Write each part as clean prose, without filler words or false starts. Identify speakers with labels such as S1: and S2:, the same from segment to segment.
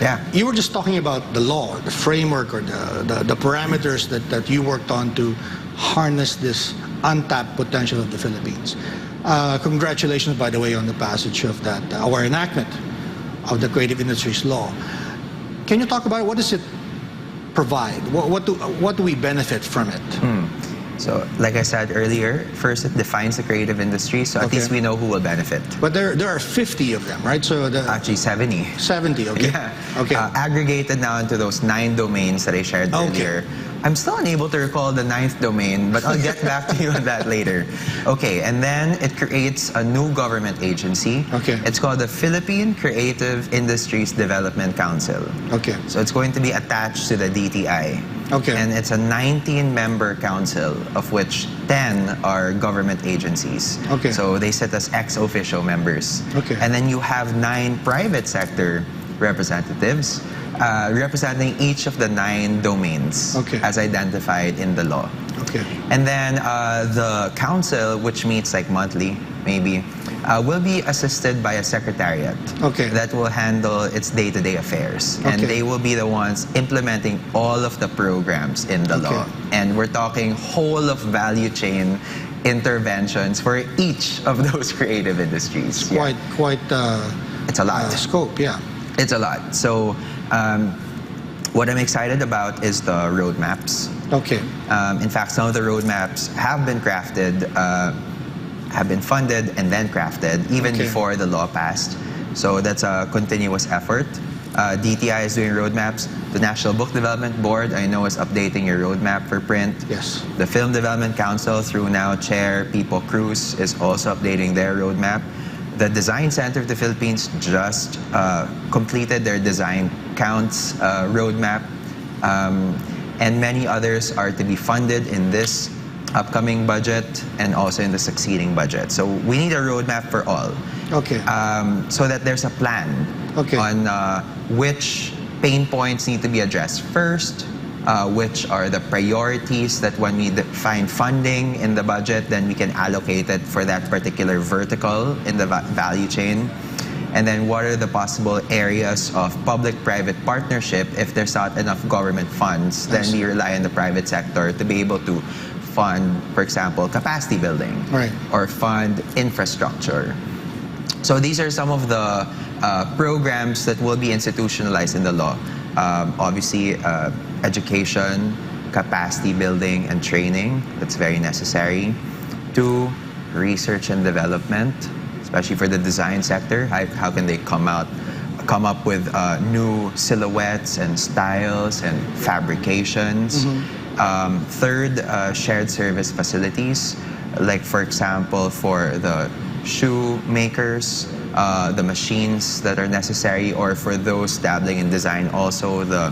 S1: Yeah.
S2: You were just talking about the law, the framework, or the parameters that you worked on to harness this untapped potential of the Philippines. Congratulations, by the way, on the passage of that, our enactment of the Creative Industries Law. Can you talk about what does it provide? What do we benefit from it?
S1: So, like I said earlier, first it defines the creative industry, so at least we know who will benefit.
S2: But there are 50 of them, right? So
S1: Actually, 70.
S2: 70, okay.
S1: Yeah.
S2: Okay.
S1: Aggregated now into those 9 domains that I shared earlier. I'm still unable to recall the 9th domain, but I'll get back to you on that later. Okay, and then it creates a new government agency.
S2: Okay.
S1: It's called the Philippine Creative Industries Development Council.
S2: Okay.
S1: So it's going to be attached to the DTI.
S2: Okay.
S1: And it's a 19-member council, of which 10 are government agencies.
S2: Okay.
S1: So they sit as ex-officio members.
S2: Okay.
S1: And then you have 9 private sector representatives representing each of the 9 domains as identified in the law.
S2: Okay.
S1: And then the council, which meets like monthly, maybe, will be assisted by a secretariat that will handle its day-to-day affairs. And they will be the ones implementing all of the programs in the law. And we're talking whole of value chain interventions for each of those creative industries.
S2: It's
S1: a lot.
S2: Scope, yeah.
S1: It's a lot. So what I'm excited about is the roadmaps.
S2: Okay.
S1: In fact, some of the roadmaps have been crafted, have been funded and then crafted even before the law passed. So that's a continuous effort. DTI is doing roadmaps. The National Book Development Board, I know, is updating your roadmap for print.
S2: Yes.
S1: The Film Development Council, through now Chair Pipo Cruz, is also updating their roadmap. The Design Center of the Philippines just completed their design counts roadmap, and many others are to be funded in this upcoming budget and also in the succeeding budget. So we need a roadmap for all. So that there's a plan on which pain points need to be addressed first, which are the priorities that when we find funding in the budget, then we can allocate it for that particular vertical in the value chain. And then what are the possible areas of public-private partnership if there's not enough government funds, then we rely on the private sector to be able to fund, for example, capacity building or fund infrastructure. So these are some of the programs that will be institutionalized in the law. Obviously, education, capacity building, and training, that's very necessary. 2, research and development, especially for the design sector. How can they come up with new silhouettes and styles and fabrications? 3rd, shared service facilities, like for example, for the shoemakers, the machines that are necessary, or for those dabbling in design, also the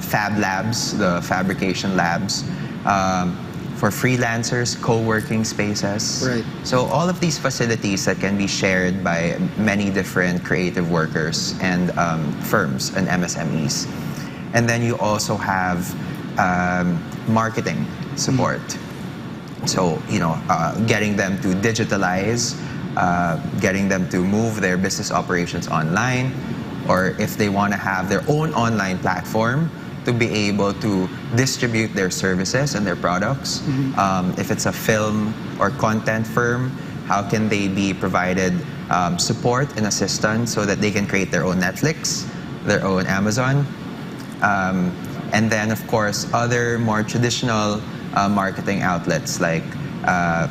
S1: fab labs, the fabrication labs. For freelancers, co-working spaces. So all of these facilities that can be shared by many different creative workers and firms and MSMEs. And then you also have marketing support. So, getting them to digitalize, getting them to move their business operations online, or if they want to have their own online platform, to be able to distribute their services and their products. If it's a film or content firm, how can they be provided support and assistance so that they can create their own Netflix, their own Amazon? And then, of course, other more traditional marketing outlets, like,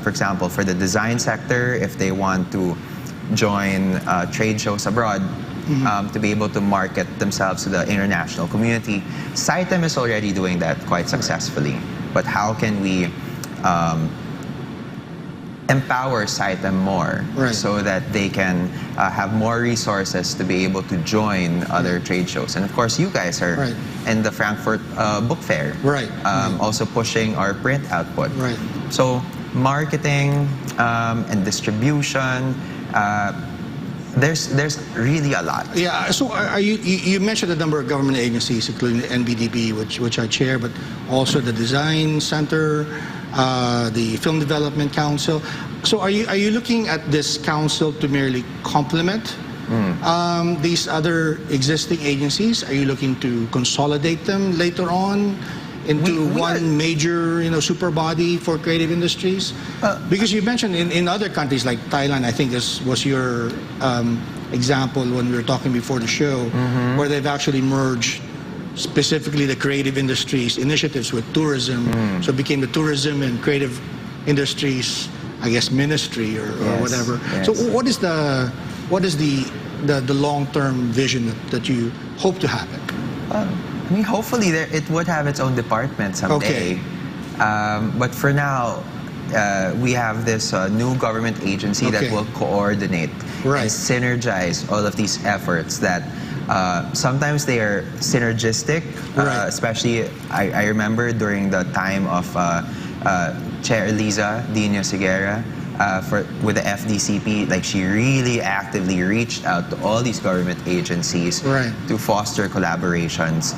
S1: for example, for the design sector, if they want to join trade shows abroad, to be able to market themselves to the international community. SITEM is already doing that quite successfully. But how can we empower SITEM more so that they can have more resources to be able to join other trade shows? And of course, you guys are in the Frankfurt Book Fair, also pushing our print output. So marketing and distribution, there's really a lot.
S2: Yeah, so you mentioned a number of government agencies, including the NBDB, which I chair, but also the Design Center, the Film Development Council. So are you looking at this council to merely complement These other existing agencies, are you looking to consolidate them later on into one major, super body for creative industries? Because you mentioned in other countries like Thailand, I think this was your example when we were talking before the show, where they've actually merged specifically the creative industries initiatives with tourism. So it became the tourism and creative industries, I guess, ministry or whatever.
S1: Yes.
S2: So what is the long-term vision that you hope to happen?
S1: I mean, hopefully it would have its own department someday. But for now, we have this new government agency that will coordinate and synergize all of these efforts that sometimes they are synergistic, especially I remember during the time of Chair Liza Dino Seguera with the FDCP, like she really actively reached out to all these government agencies to foster collaborations.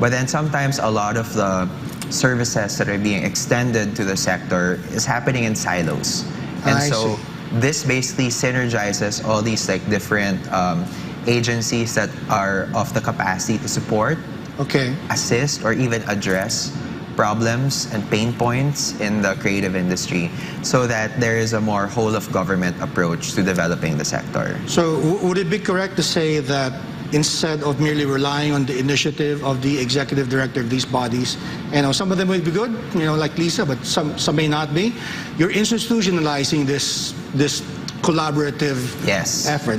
S1: But then sometimes a lot of the services that are being extended to the sector is happening in silos. And so this basically synergizes all these like different agencies that are of the capacity to support, assist, or even address problems and pain points in the creative industry so that there is a more whole-of-government approach to developing the sector.
S2: So would it be correct to say that instead of merely relying on the initiative of the executive director of these bodies, some of them may be good, like Lisa, but some may not be, you're institutionalizing this collaborative effort?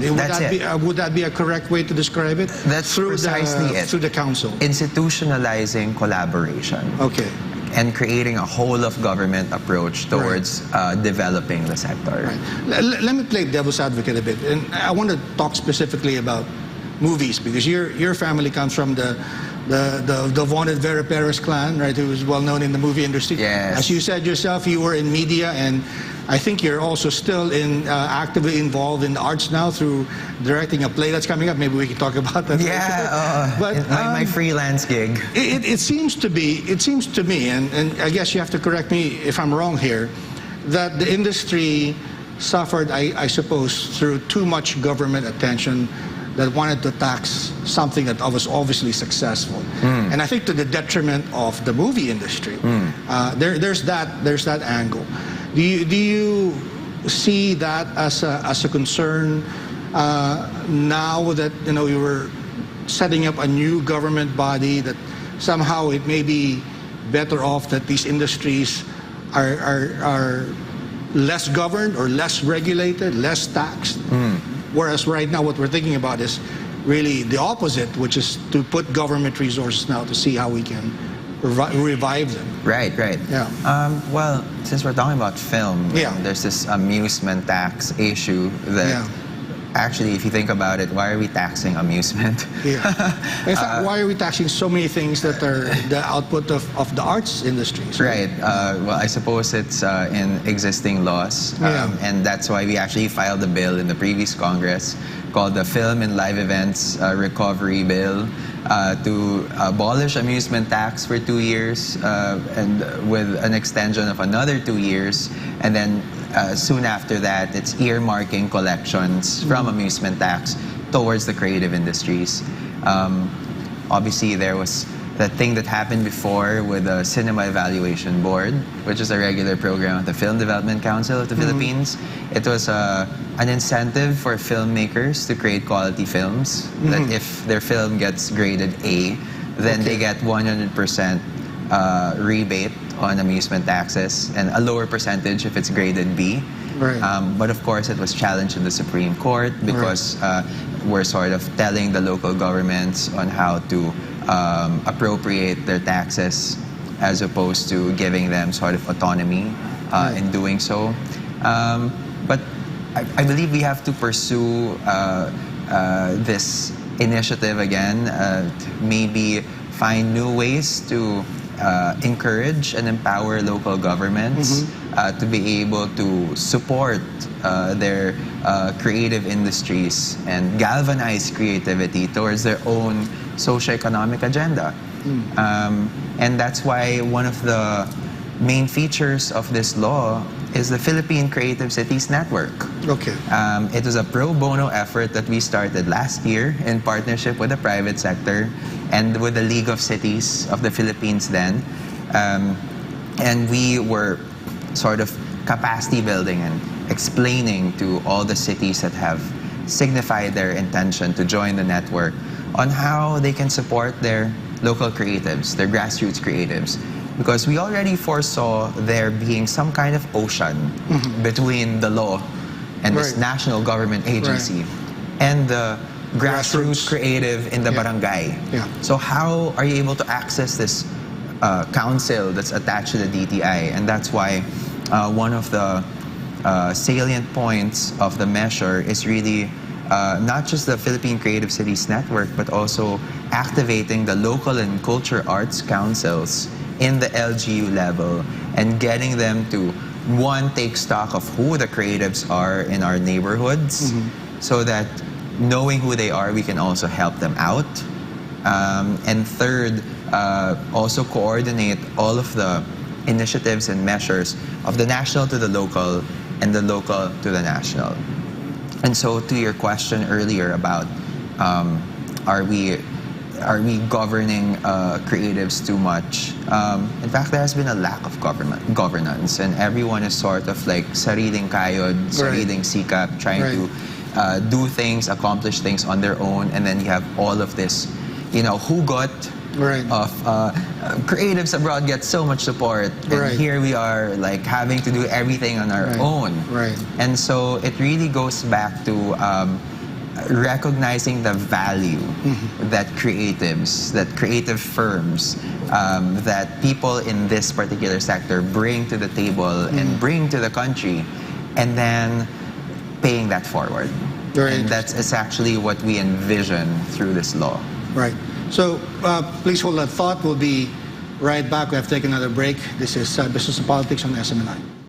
S2: Would that be a correct way to describe it?
S1: That's precisely it.
S2: Through the council.
S1: Institutionalizing collaboration. And creating a whole-of-government approach towards developing the sector.
S2: Let me play devil's advocate a bit. And I want to talk specifically about movies, because your family comes from the vaunted Vera Perez clan, right, who is well known in the movie industry.
S1: Yes.
S2: As you said yourself, you were in media, and I think you're also still actively involved in the arts now through directing a play that's coming up. Maybe we can talk about that.
S1: But my freelance gig.
S2: It seems to me, and I guess you have to correct me if I'm wrong here, that the industry suffered, I suppose, through too much government attention that wanted to tax something that was obviously successful, and I think to the detriment of the movie industry. There's that angle. Do you see that as a concern now that you were setting up a new government body, that somehow it may be better off that these industries are less governed or less regulated, less taxed? Whereas right now what we're thinking about is really the opposite, which is to put government resources now to see how we can revive them.
S1: Right. Well, since we're talking about film, there's this amusement tax issue that actually, if you think about it, why are we taxing amusement?
S2: In fact, why are we taxing so many things that are the output of the arts industries?
S1: Right. Well, I suppose it's in existing laws, and that's why we actually filed a bill in the previous Congress called the Film and Live Events Recovery Bill to abolish amusement tax for 2 years and with an extension of another 2 years, and then soon after that, it's earmarking collections from amusement tax towards the creative industries. Obviously, there was the thing that happened before with the Cinema Evaluation Board, which is a regular program of the Film Development Council of the Philippines. It was an incentive for filmmakers to create quality films, that if their film gets graded A, then they get 100% rebate on amusement taxes, and a lower percentage if it's graded B. But of course, it was challenged in the Supreme Court because we're sort of telling the local governments on how to appropriate their taxes as opposed to giving them sort of autonomy in doing so. But I believe we have to pursue this initiative again, maybe find new ways to encourage and empower local governments to be able to support their creative industries and galvanize creativity towards their own socioeconomic agenda. And that's why one of the main features of this law is the Philippine Creative Cities Network.
S2: Okay.
S1: It was a pro bono effort that we started last year in partnership with the private sector and with the League of Cities of the Philippines then. And we were sort of capacity building and explaining to all the cities that have signified their intention to join the network on how they can support their local creatives, their grassroots creatives. Because we already foresaw there being some kind of ocean between the law and this national government agency and the grassroots creative in the barangay.
S2: Yeah.
S1: So how are you able to access this council that's attached to the DTI? And that's why one of the salient points of the measure is really not just the Philippine Creative Cities Network, but also activating the local and culture arts councils in the LGU level and getting them to, one, take stock of who the creatives are in our neighborhoods so that knowing who they are, we can also help them out. And third, also coordinate all of the initiatives and measures of the national to the local and the local to the national. And so to your question earlier about are we governing creatives too much? In fact, there has been a lack of governance, and everyone is sort of like sariling kayod, sariling sikap, trying to do things, accomplish things on their own, and then you have all of this, hugot of creatives abroad get so much support, and here we are like having to do everything on our own. And so it really goes back to recognizing the value that creatives, that creative firms, that people in this particular sector bring to the table and bring to the country, and then paying that forward. And that's actually what we envision through this law.
S2: Right. So please hold that thought. We'll be right back. We have to take another break. This is Business and Politics on SMNI.